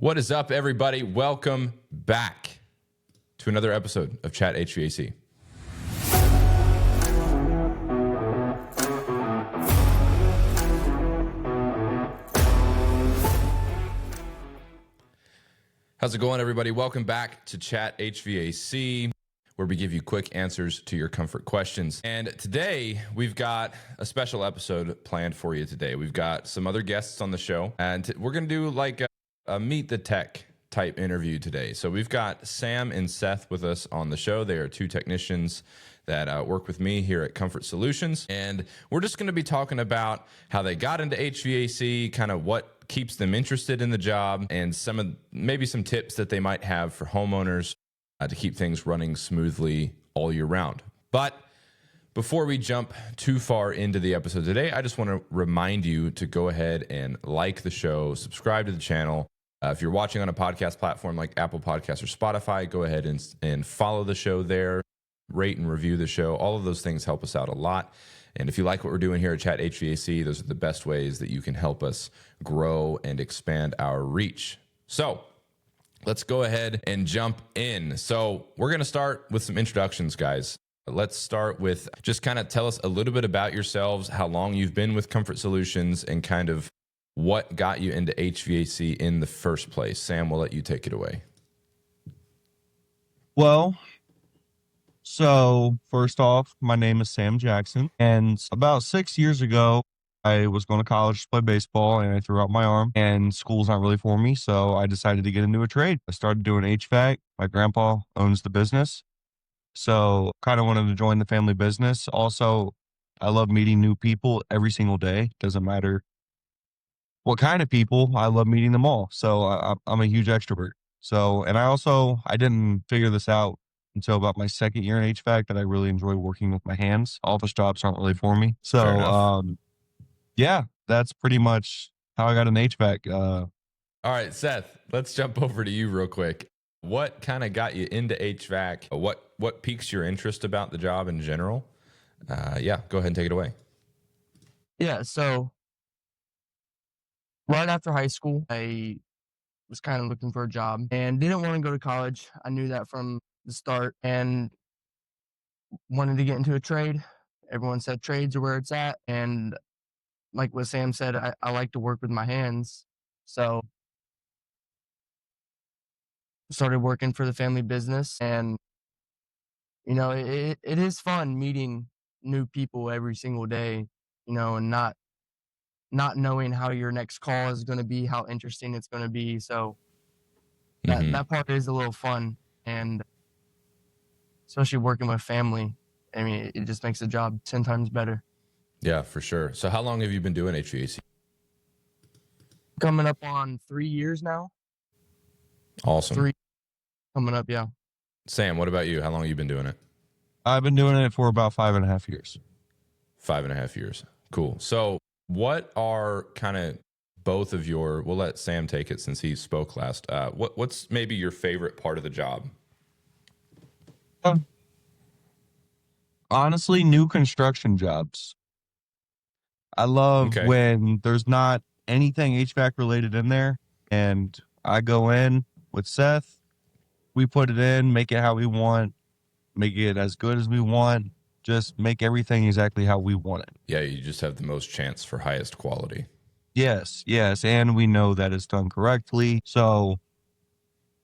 What is up, everybody? Welcome back to another episode of Chat HVAC. How's it going, everybody? Welcome back to Chat HVAC, where we give you quick answers to your comfort questions. And today, we've got a special episode planned for you today. We've got some other guests on the show, and we're going to do like a Meet the Tech type interview today. So we've got Sam and Seth with us on the show. They are two technicians that work with me here at Comfort Solutions. And we're just going to be talking about how they got into HVAC, kind of what keeps them interested in the job, and maybe some tips that they might have for homeowners to keep things running smoothly all year round. But before we jump too far into the episode today, I just want to remind you to go ahead and like the show, subscribe to the channel. If you're watching on a podcast platform like Apple Podcasts or Spotify, go ahead and follow the show there, rate and review the show. All of those things help us out a lot. And if you like what we're doing here at Chat HVAC, those are the best ways that you can help us grow and expand our reach. So let's go ahead and jump in. So we're going to start with some introductions, guys. Let's start with just kind of tell us a little bit about yourselves, how long you've been with Comfort Solutions, and kind of what got you into HVAC in the first place. Sam, we'll let you take it away. Well, so first off, my name is Sam Jackson, and about 6 years ago, I was going to college to play baseball, and I threw out my arm, and school's not really for me, so I decided to get into a trade. I started doing HVAC. My grandpa owns the business, so kind of wanted to join the family business. Also, I love meeting new people every single day. Doesn't matter what kind of people, I love meeting them all. So I'm a huge extrovert. So, and I didn't figure this out until about my second year in HVAC that I really enjoy working with my hands. Office jobs aren't really for me. So, yeah, that's pretty much how I got in HVAC. All right, Seth, let's jump over to you real quick. What kind of got you into HVAC? What piques your interest about the job in general? Yeah, go ahead and take it away. Yeah, so right after high school, I was kind of looking for a job and didn't want to go to college. I knew that from the start and wanted to get into a trade. Everyone said trades are where it's at. And like what Sam said, I like to work with my hands. So started working for the family business, and it is fun meeting new people every single day, and not knowing how your next call is going to be, how interesting it's going to be. So that part is a little fun, and especially working with family. I mean, it just makes the job 10 times better. Yeah, for sure. So how long have you been doing HVAC? Coming up on 3 years now. Awesome. 3 coming up, yeah. Sam, what about you? How long have you been doing it? I've been doing it for about 5.5 years. 5.5 years. Cool. So what are kind of both of we'll let Sam take it since he spoke last. What's maybe your favorite part of the job? Honestly, new construction jobs. I love when there's not anything HVAC related in there, and I go in with Seth. We put it in, make it how we want, make it as good as we want, just make everything exactly how we want it. Yeah, you just have the most chance for highest quality. Yes, and we know that it's done correctly. So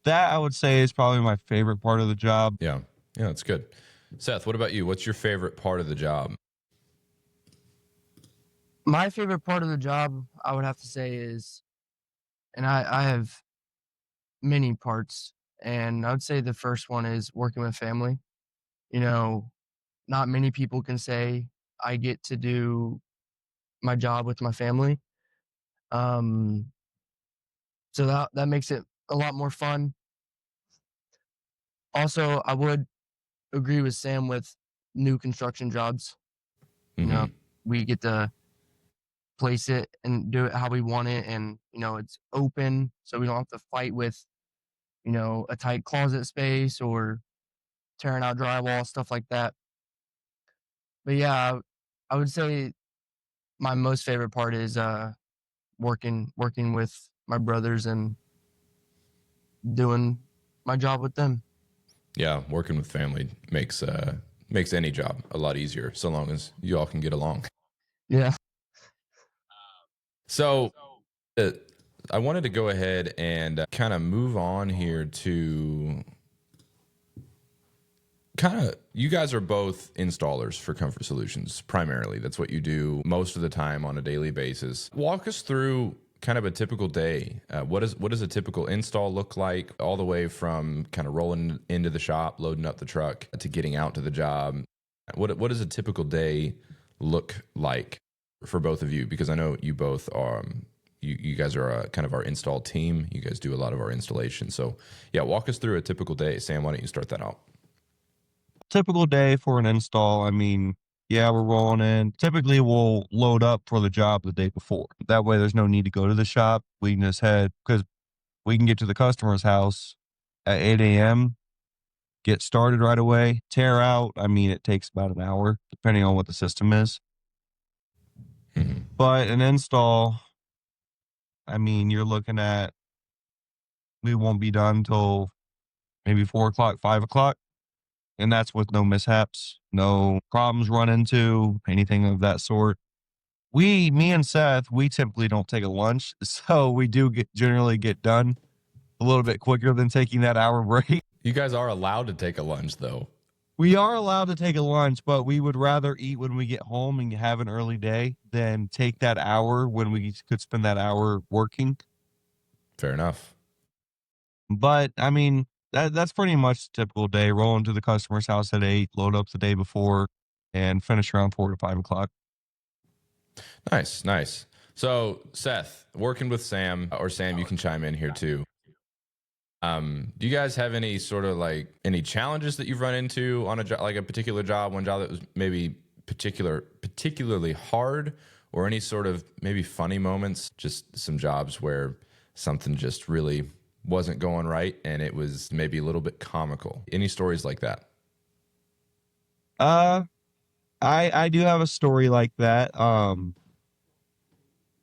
that, I would say, is probably my favorite part of the job. Yeah, that's good. Seth, what about you? What's your favorite part of the job? My favorite part of the job, I would have to say, is, and I have many parts, and I would say the first one is working with family. Not many people can say I get to do my job with my family. So that makes it a lot more fun. Also, I would agree with Sam with new construction jobs. We get to place it and do it how we want it, and it's open, so we don't have to fight with a tight closet space or tearing out drywall, stuff like that. But yeah, I would say my most favorite part is working with my brothers and doing my job with them. Yeah, working with family makes any job a lot easier, so long as you all can get along. Yeah. So I wanted to go ahead and kind of move on here to you guys are both installers for Comfort Solutions primarily. That's what you do most of the time on a daily basis. Walk us through kind of a typical day. What does a typical install look like, all the way from kind of rolling into the shop, loading up the truck, to getting out to the job? What does a typical day look like for both of you? Because I know you both are you guys are kind of our install team. You guys do a lot of our installation. So yeah, walk us through a typical day. Sam, why don't you start that out? Typical day for an install. I mean, yeah, we're rolling in. Typically, we'll load up for the job the day before. That way, there's no need to go to the shop. We can just head, because we can get to the customer's house at 8 a.m., get started right away, tear out. I mean, it takes about an hour, depending on what the system is. Mm-hmm. But an install, I mean, you're looking at, we won't be done till maybe 4 o'clock, 5 o'clock. And that's with no mishaps, no problems run into, anything of that sort. Me and Seth, we typically don't take a lunch, so we do generally get done a little bit quicker than taking that hour break. You guys are allowed to take a lunch, though. We are allowed to take a lunch, but we would rather eat when we get home and have an early day than take that hour when we could spend that hour working. Fair enough. But I mean, that's pretty much a typical day. Roll into the customer's house at 8, load up the day before, and finish around 4 to 5 o'clock. Nice. So Seth, working with Sam, or Sam, you can chime in here too. Do you guys have any sort of any challenges that you've run into on a job, like a particular job, one job that was maybe particularly hard, or any sort of maybe funny moments? Just some jobs where something just really wasn't going right and it was maybe a little bit comical. Any stories like that? I do have a story like that.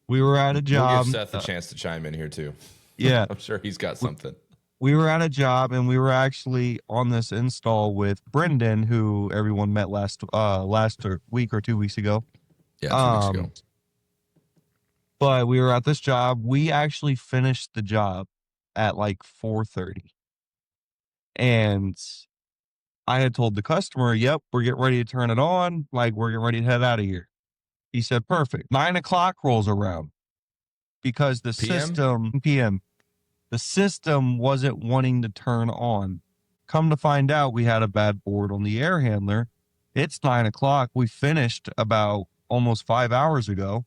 We were at a job. We'll give Seth a chance to chime in here too. Yeah. I'm sure he's got something. We were at a job and we were actually on this install with Brendan, who everyone met last week or 2 weeks ago. Yeah, 2 weeks ago. But we were at this job. We actually finished the job at like 4:30. And I had told the customer, yep, we're getting ready to turn it on. Like, we're getting ready to head out of here. He said, perfect. 9 o'clock rolls around because the PM, the system wasn't wanting to turn on. Come to find out, we had a bad board on the air handler. It's 9 o'clock. We finished about almost 5 hours ago.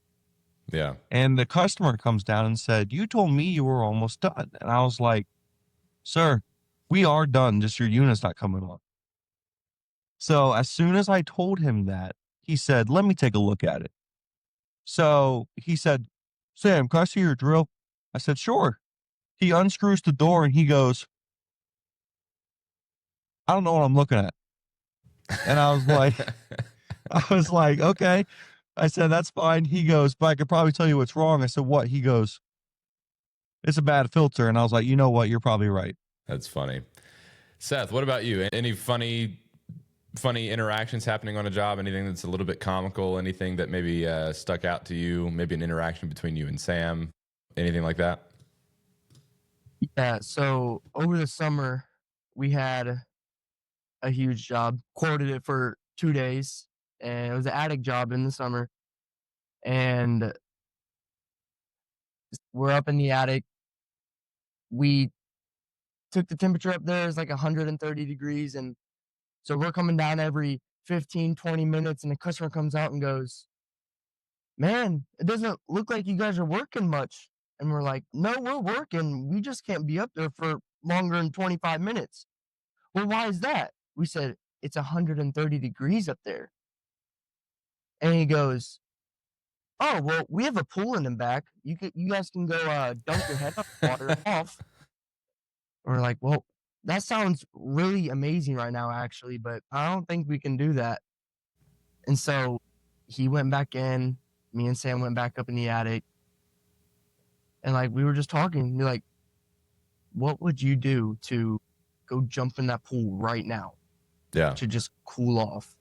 Yeah. And the customer comes down and said, you told me you were almost done. And I was like, sir, we are done. Just your unit's not coming on. So as soon as I told him that, he said, let me take a look at it. So he said, Sam, can I see your drill? I said, sure. He unscrews the door and he goes, I don't know what I'm looking at. And I was like, okay. I said, that's fine. He goes, but I could probably tell you what's wrong. I said, what? He goes, it's a bad filter. And I was like, you know what? You're probably right. That's funny. Seth, what about you? Any funny interactions happening on a job? Anything that's a little bit comical? Anything that maybe stuck out to you? Maybe an interaction between you and Sam? Anything like that? Yeah. So over the summer, we had a huge job. Quoted it for 2 days, and it was an attic job in the summer. And we're up in the attic. We took the temperature up there. It's like 130 degrees. And so we're coming down every 15, 20 minutes. And the customer comes out and goes, man, it doesn't look like you guys are working much. And we're like, no, we're working. We just can't be up there for longer than 25 minutes. Well, why is that? We said, it's 130 degrees up there. And he goes, oh, well, we have a pool in the back. You guys can go dunk your head up water off. We're like, well, that sounds really amazing right now, actually, but I don't think we can do that. And so he went back in. Me and Sam went back up in the attic. And like we were just talking. We're like, what would you do to go jump in that pool right now Yeah. to just cool off?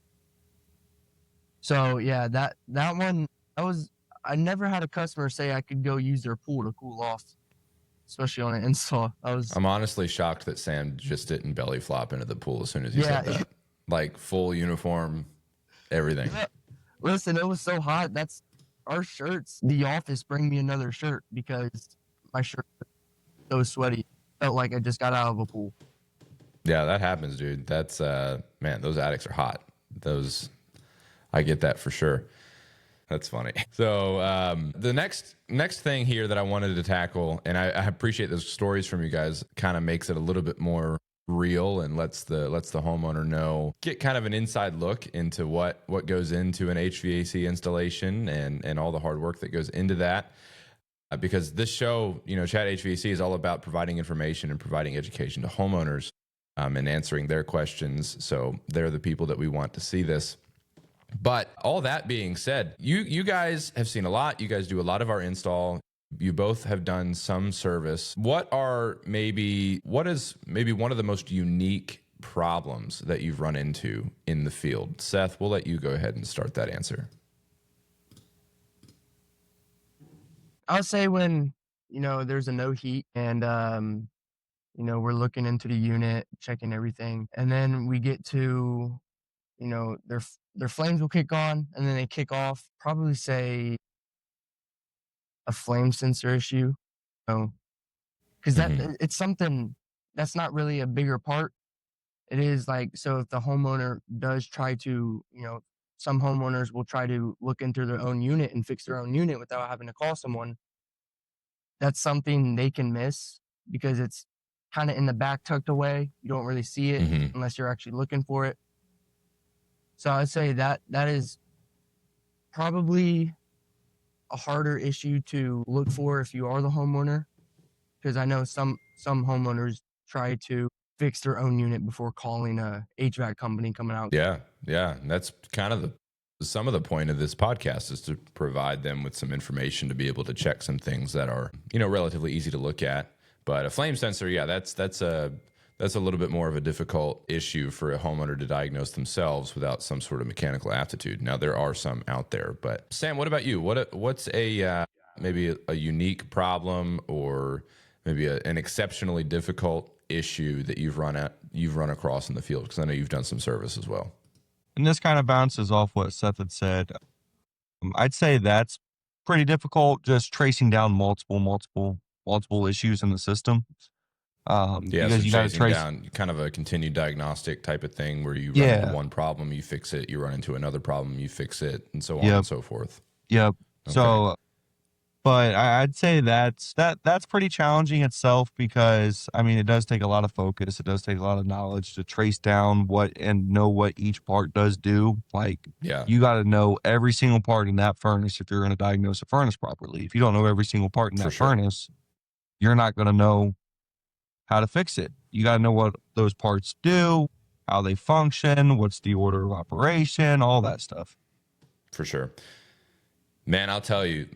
So yeah, that one, I never had a customer say I could go use their pool to cool off, especially on an install. I'm honestly shocked that Sam just didn't belly flop into the pool as soon as you Yeah. said that. Like full uniform, everything. Yeah. Listen, it was so hot. That's our shirts. The office bring me another shirt because my shirt was so sweaty. Felt like I just got out of a pool. Yeah, that happens, dude. That's man, those attics are hot. I get that for sure. That's funny. So the next thing here that I wanted to tackle, and I appreciate those stories from you guys, kind of makes it a little bit more real and lets the homeowner know, get kind of an inside look into what goes into an HVAC installation and all the hard work that goes into that. Because this show, Chat HVAC is all about providing information and providing education to homeowners and answering their questions. So they're the people that we want to see this. But all that being said, you guys have seen a lot. You guys do a lot of our install. You both have done some service. What is maybe one of the most unique problems that you've run into in the field? Seth, we'll let you go ahead and start that answer. I'll say when, there's a no heat and, we're looking into the unit, checking everything. And then we get to, their flames will kick on and then they kick off, probably say a flame sensor issue. Because it's something that's not really a bigger part. It is like, so if the homeowner does try to, some homeowners will try to look into their own unit and fix their own unit without having to call someone. That's something they can miss because it's kind of in the back tucked away. You don't really see it unless you're actually looking for it. So I'd say that is probably a harder issue to look for if you are the homeowner, because I know some homeowners try to fix their own unit before calling a HVAC company coming out. Yeah. And that's kind of some of the point of this podcast is to provide them with some information to be able to check some things that are, relatively easy to look at. But a flame sensor, yeah, that's a little bit more of a difficult issue for a homeowner to diagnose themselves without some sort of mechanical aptitude. Now, there are some out there, but Sam, what about you? What's maybe a unique problem or maybe an exceptionally difficult issue that you've run across in the field? Because I know you've done some service as well. And this kind of bounces off what Seth had said. I'd say that's pretty difficult, just tracing down multiple issues in the system. Because you got to trace down kind of a continued diagnostic type of thing where you run into one problem, you fix it, you run into another problem, you fix it, and so on and so forth. Yep. Okay. So, but I'd say that's pretty challenging itself because, it does take a lot of focus. It does take a lot of knowledge to trace down and know what each part does do. Like, you got to know every single part in that furnace if you're going to diagnose a furnace properly. If you don't know every single part in that furnace, you're not going to know how to fix it. You got to know what those parts do, how they function, what's the order of operation, all that stuff. For sure. Man, I'll tell you,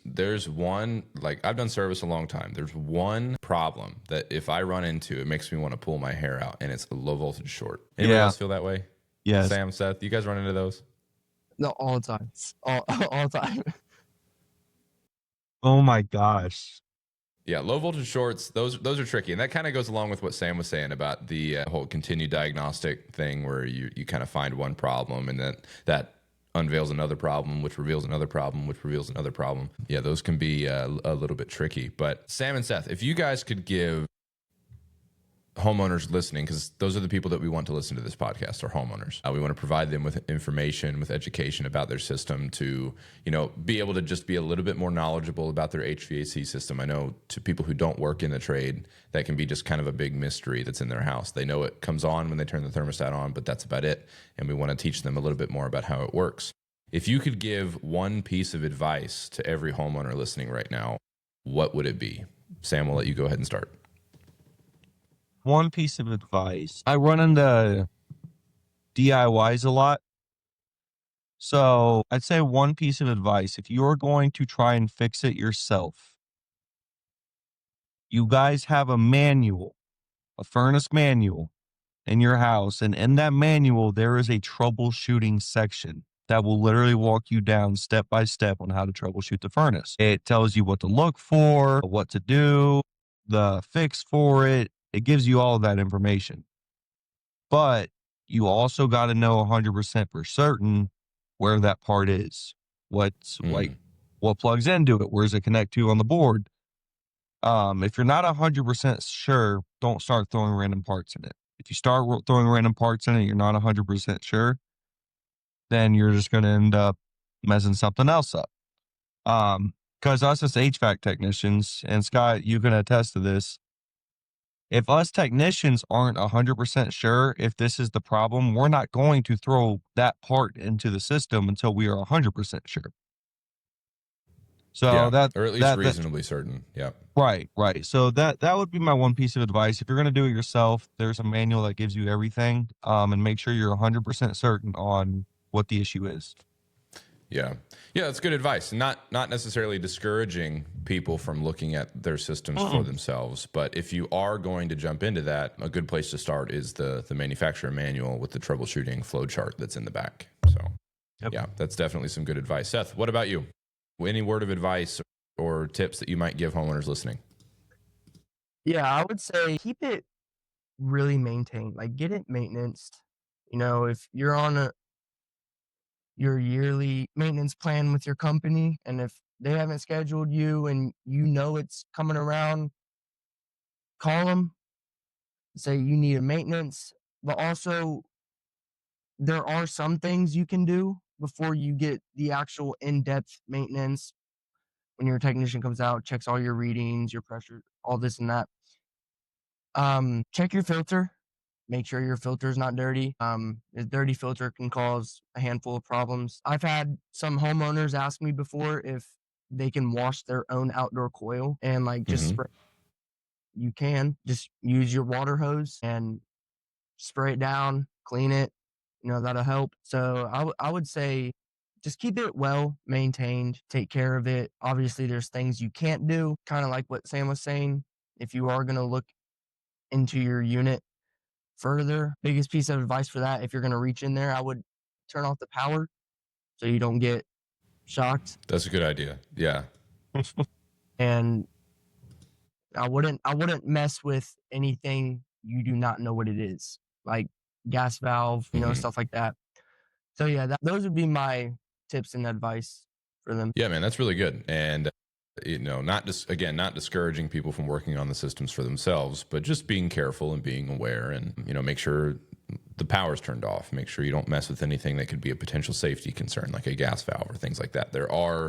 there's one, like I've done service a long time. There's one problem that if I run into, it makes me want to pull my hair out, and it's a low voltage short. Anybody else feel that way? Yes. Sam, Seth, you guys run into those? No, all the time. All the time. Oh my gosh. Yeah, low voltage shorts, those are tricky. And that kind of goes along with what Sam was saying about the whole continued diagnostic thing where you kind of find one problem and then that unveils another problem, which reveals another problem, which reveals another problem. Yeah, those can be a little bit tricky. But Sam and Seth, if you guys could give homeowners listening, because those are the people that we want to listen to this podcast, are homeowners. We want to provide them with information, with education about their system to, be able to just be a little bit more knowledgeable about their HVAC system. I know to people who don't work in the trade, that can be just kind of a big mystery that's in their house. They know it comes on when they turn the thermostat on, but that's about it. And we want to teach them a little bit more about how it works. If you could give one piece of advice to every homeowner listening right now, what would it be? Sam, we'll let you go ahead and start. One piece of advice. I run into DIYs a lot. So I'd say one piece of advice. If you're going to try and fix it yourself, You guys have a manual, a furnace manual in your house. And in that manual, there is a troubleshooting section that will literally walk you down step by step on how to troubleshoot the furnace. It tells you what to look for, what to do, the fix for it. It gives you all of that information. But you also got to know 100% for certain where that part is. What's like, what plugs into it? Where does it connect to on the board? If you're not 100% sure, don't start throwing random parts in it. If you start throwing random parts in it, you're not 100% sure, then you're just going to end up messing something else up. Because us as HVAC technicians, and Scott, you can attest to this, if us technicians aren't 100% sure if this is the problem, we're not going to throw that part into the system until we are 100% sure. So yeah, or at least reasonably certain. Yeah. Right. So that would be my one piece of advice. If you're going to do it yourself, there's a manual that gives you everything, and make sure you're 100% certain on what the issue is. Yeah, that's good advice. Not necessarily discouraging people from looking at their systems for themselves, but if you are going to jump into that, a good place to start is the manufacturer manual with the troubleshooting flow chart that's in the back. So, yeah, that's definitely some good advice. Seth, what about you? Any word of advice or tips that you might give homeowners listening? Yeah, I would say keep it really maintained. Like get it maintenance. If you're on your yearly maintenance plan with your company, and if they haven't scheduled you and it's coming around, call them, say you need a maintenance. But also, there are some things you can do before you get the actual in-depth maintenance. When your technician comes out, checks all your readings, your pressure, all this and that. Check your filter. Make sure your filter is not dirty. A dirty filter can cause a handful of problems. I've had some homeowners ask me before if they can wash their own outdoor coil and just spray. You can just use your water hose and spray it down, clean it. That'll help. So I would say just keep it well maintained, take care of it. Obviously, there's things you can't do, kind of like what Sam was saying. If you are going to look into your unit further, biggest piece of advice for that, if you're going to reach in there, I would turn off the power so you don't get shocked. That's a good idea. Yeah. And I wouldn't mess with anything you do not know what it is, like gas valve, stuff like that. So yeah, those would be my tips and advice for them. Yeah, man, that's really good. And not discouraging people from working on the systems for themselves, but just being careful and being aware, and make sure the power's turned off. Make sure you don't mess with anything that could be a potential safety concern, like a gas valve or things like that.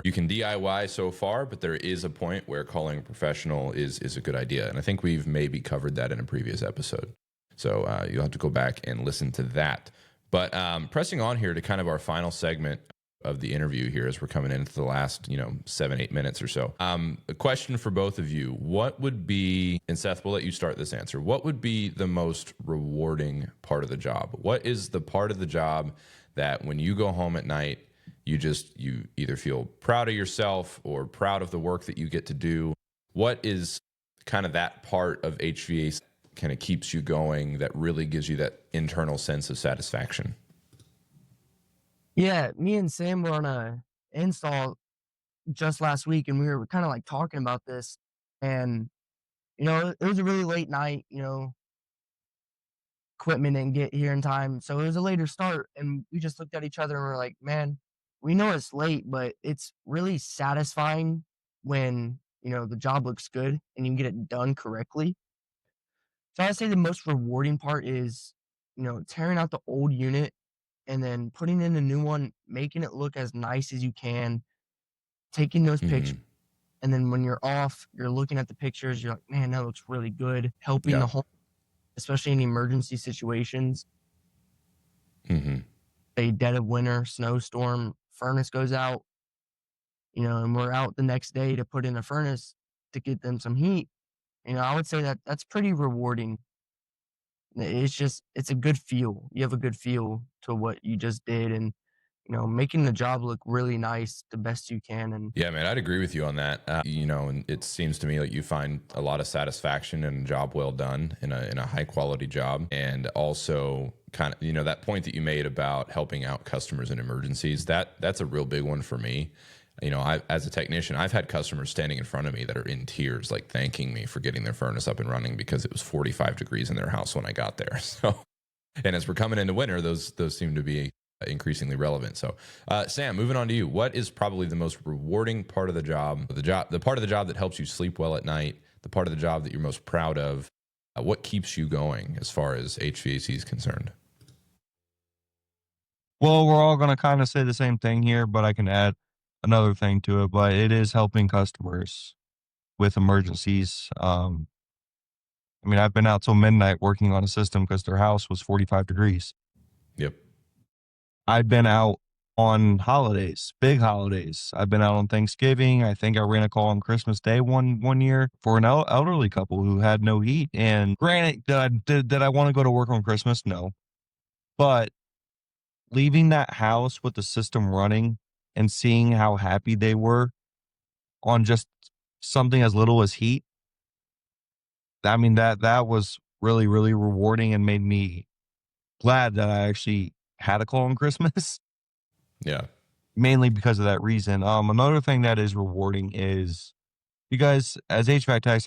You can DIY so far, but there is a point where calling a professional is a good idea. And I think we've maybe covered that in a previous episode. So you'll have to go back and listen to that. But pressing on here to kind of our final segment of the interview here, as we're coming into the last 7-8 minutes or so. A question for both of you: what would be, and Seth, we'll let you start this answer, what would be the most rewarding part of the job? What is the part of the job that when you go home at night, you either feel proud of yourself or proud of the work that you get to do? What is kind of that part of HVAC kind of keeps you going, that really gives you that internal sense of satisfaction? Yeah, me and Sam were on a install just last week, and we were kind of talking about this, and it was a really late night. Equipment didn't get here in time, so it was a later start, and we just looked at each other and we're like, man, we know it's late, but it's really satisfying when the job looks good and you can get it done correctly. So I'd say the most rewarding part is tearing out the old unit and then putting in a new one, making it look as nice as you can, taking those pictures. And then when you're off, you're looking at the pictures, you're like, man, that looks really good. Helping the home, especially in emergency situations. A dead of winter, snowstorm, furnace goes out, and we're out the next day to put in a furnace to get them some heat. I would say that's pretty rewarding. It's a good feel. You have a good feel to what you just did. And, making the job look really nice the best you can. And Yeah, man, I'd agree with you on that. And it seems to me like you find a lot of satisfaction in a job well done, in a high quality job, and also kind of that point that you made about helping out customers in emergencies. That's a real big one for me. As a technician, I've had customers standing in front of me that are in tears, like thanking me for getting their furnace up and running because it was 45 degrees in their house when I got there. So, and as we're coming into winter, those seem to be increasingly relevant. So, Sam, moving on to you. What is probably the most rewarding part of the job? The part of the job that helps you sleep well at night, the part of the job that you're most proud of. What keeps you going as far as HVAC is concerned? Well, we're all going to kind of say the same thing here, but I can add another thing to it. But it is helping customers with emergencies. I've been out till midnight working on a system because their house was 45 degrees. Yep. I've been out on holidays, big holidays. I've been out on Thanksgiving. I think I ran a call on Christmas Day one year for an elderly couple who had no heat. And granted, did I want to go to work on Christmas? No. But leaving that house with the system running and seeing how happy they were on just something as little as heat, that was really, really rewarding and made me glad that I actually had a call on Christmas. Yeah. Mainly because of that reason. Another thing that is rewarding is, you guys, as HVAC techs,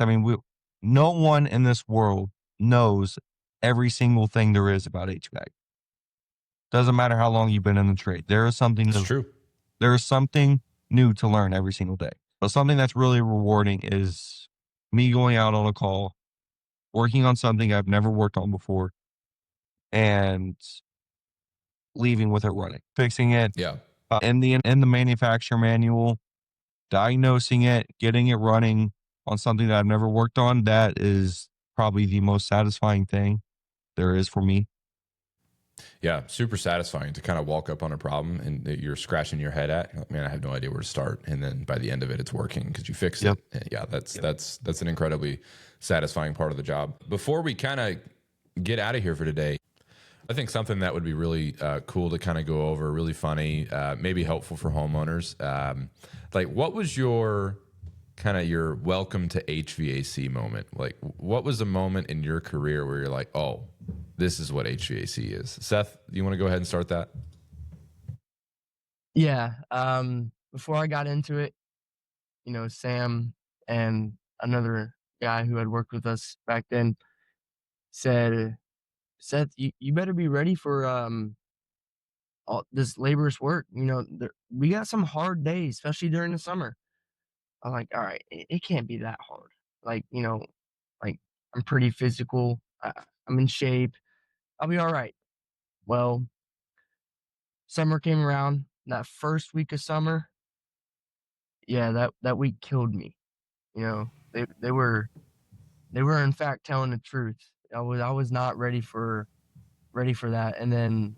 no one in this world knows every single thing there is about HVAC. Doesn't matter how long you've been in the trade. There is True. There is something new to learn every single day. But something that's really rewarding is me going out on a call, working on something I've never worked on before, and leaving with it running, fixing it. Yeah. In the manufacturer manual, diagnosing it, getting it running on something that I've never worked on. That is probably the most satisfying thing there is for me. Yeah, super satisfying to kind of walk up on a problem and that you're scratching your head at. Like, man, I have no idea where to start, and then by the end of it, it's working because you fixed it. And yeah, that's an incredibly satisfying part of the job. Before we kind of get out of here for today, I think something that would be really cool to kind of go over, really funny, maybe helpful for homeowners. What was your welcome to HVAC moment? Like, what was a moment in your career where you're like, oh, this is what HVAC is? Seth, do you want to go ahead and start that? yeah, before I got into it, Sam and another guy who had worked with us back then said, Seth, you better be ready for all this laborious work. We got some hard days, especially during the summer. I'm like, all right, it can't be that hard. Like, like I'm pretty physical. I'm in shape. I'll be all right. Well, summer came around. That first week of summer, yeah, that week killed me. They were in fact telling the truth. I was not ready for that. And then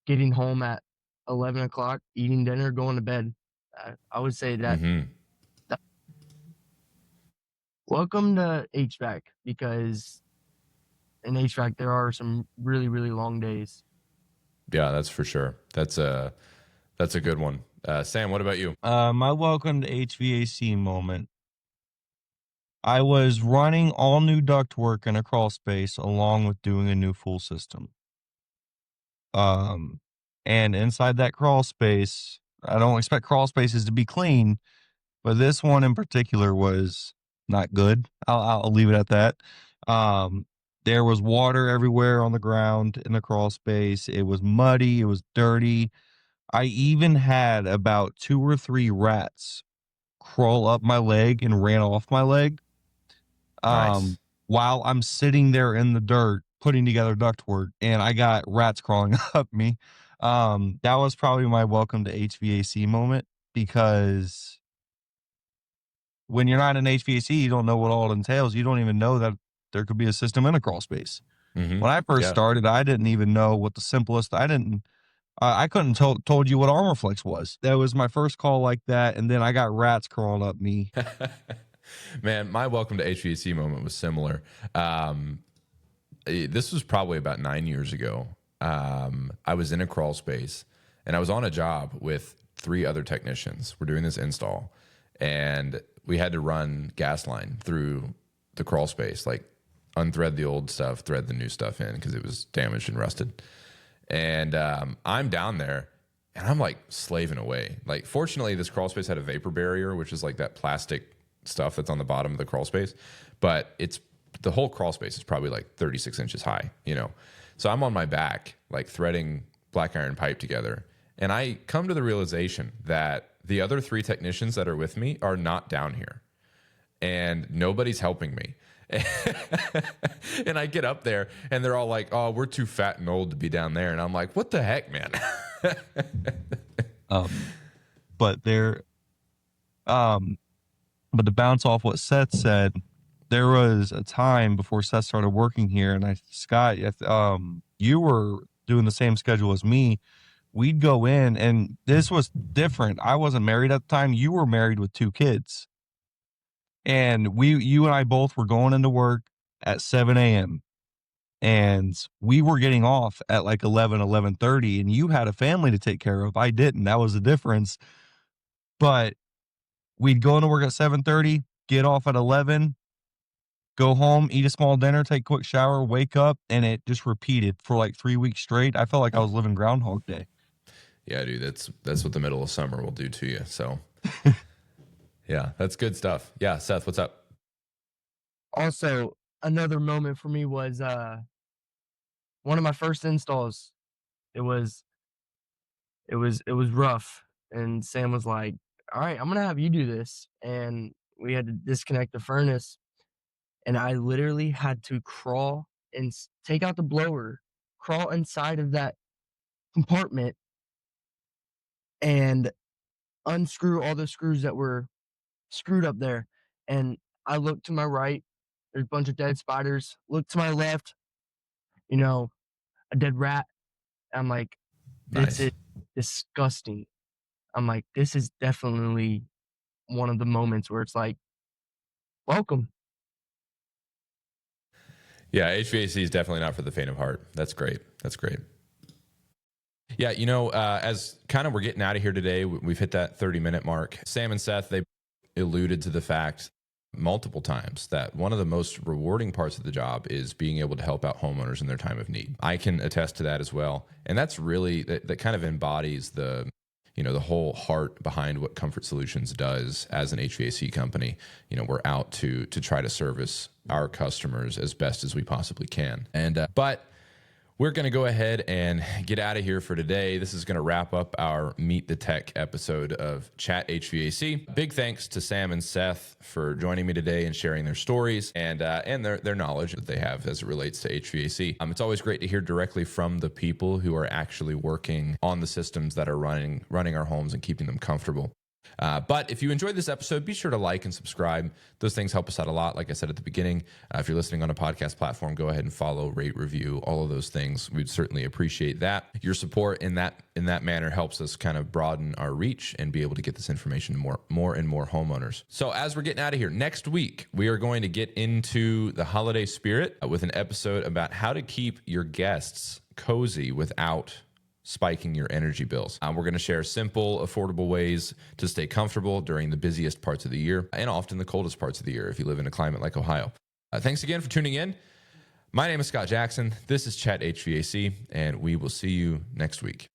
getting home at 11 o'clock, eating dinner, going to bed. I would say that, Mm-hmm. that welcome to HVAC, because in HVAC there are some really, really long days. Yeah, that's for sure. That's a good one. Sam, what about you? My welcome to HVAC moment. I was running all new ductwork in a crawl space along with doing a new full system. And inside that crawl space, I don't expect crawl spaces to be clean, but this one in particular was not good. I'll leave it at that. There was water everywhere on the ground in the crawl space. It was muddy. It was dirty. I even had about 2 or 3 rats crawl up my leg and ran off my leg. Nice. While I'm sitting there in the dirt putting together ductwork, and I got rats crawling up me. That was probably my welcome to HVAC moment, because when you're not in HVAC, you don't know what all it entails. You don't even know that there could be a system in a crawl space. Mm-hmm. When I first started, I didn't even know what the simplest. I couldn't told you what Armorflex was. That was my first call like that, and then I got rats crawling up me. Man, my welcome to HVAC moment was similar. This was probably about 9 years ago. I was in a crawl space, and I was on a job with 3 other technicians. We're doing this install, and we had to run gas line through the crawl space, like unthread the old stuff, thread the new stuff in because it was damaged and rusted. And I'm down there, and I'm like slaving away. Like, fortunately, this crawl space had a vapor barrier, which is like that plastic stuff that's on the bottom of the crawl space. But the whole crawl space is probably like 36 inches high, you know? So I'm on my back, like threading black iron pipe together. And I come to the realization that the other 3 technicians that are with me are not down here, and nobody's helping me. And I get up there, and they're all like, "Oh, we're too fat and old to be down there." And I'm like, "What the heck, man?" But there, but to bounce off what Seth said, there was a time before Seth started working here, and Scott, you were doing the same schedule as me. We'd go in, and this was different. I wasn't married at the time. You were married with 2 kids. And you and I both were going into work at 7 a.m. and we were getting off at like 11:30, and you had a family to take care of. I didn't. That was the difference. But we'd go into work at 7:30, get off at 11, go home, eat a small dinner, take a quick shower, wake up, and it just repeated for like 3 weeks straight. I felt like I was living Groundhog Day. Yeah, dude, that's what the middle of summer will do to you. So yeah, that's good stuff. Yeah, Seth, what's up? Also, another moment for me was one of my first installs. It was rough, and Sam was like, "All right, I'm gonna have you do this." And we had to disconnect the furnace, and I literally had to crawl and take out the blower, crawl inside of that compartment, and unscrew all the screws that were screwed up there. And I looked to my right, there's a bunch of dead spiders. Look to my left, you know, a dead rat. I'm like, this Nice. is disgusting. I'm like, this is definitely one of the moments where it's like, welcome. Yeah, HVAC is definitely not for the faint of heart. That's great. That's great. Yeah, you know, as kind of we're getting out of here today, we've hit that 30-minute mark. Sam and Seth, they alluded to the fact multiple times that one of the most rewarding parts of the job is being able to help out homeowners in their time of need. I can attest to that as well. And that's really, that kind of embodies the, you know, the whole heart behind what Comfort Solutions does as an HVAC company. You know, we're out to try to service our customers as best as we possibly can. And, but we're going to go ahead and get out of here for today. This is going to wrap up our Meet the Tech episode of Chat HVAC. Big thanks to Sam and Seth for joining me today and sharing their stories and their knowledge that they have as it relates to HVAC. It's always great to hear directly from the people who are actually working on the systems that are running our homes and keeping them comfortable. But if you enjoyed this episode, be sure to like and subscribe. Those things help us out a lot. Like I said at the beginning, if you're listening on a podcast platform, go ahead and follow, rate, review, all of those things. We'd certainly appreciate that. Your support in that manner helps us kind of broaden our reach and be able to get this information to more and more homeowners. So as we're getting out of here, next week, we are going to get into the holiday spirit with an episode about how to keep your guests cozy without spiking your energy bills. We're going to share simple, affordable ways to stay comfortable during the busiest parts of the year and often the coldest parts of the year if you live in a climate like Ohio. Thanks again for tuning in. My name is Scott Jackson. This is Chat HVAC, and we will see you next week.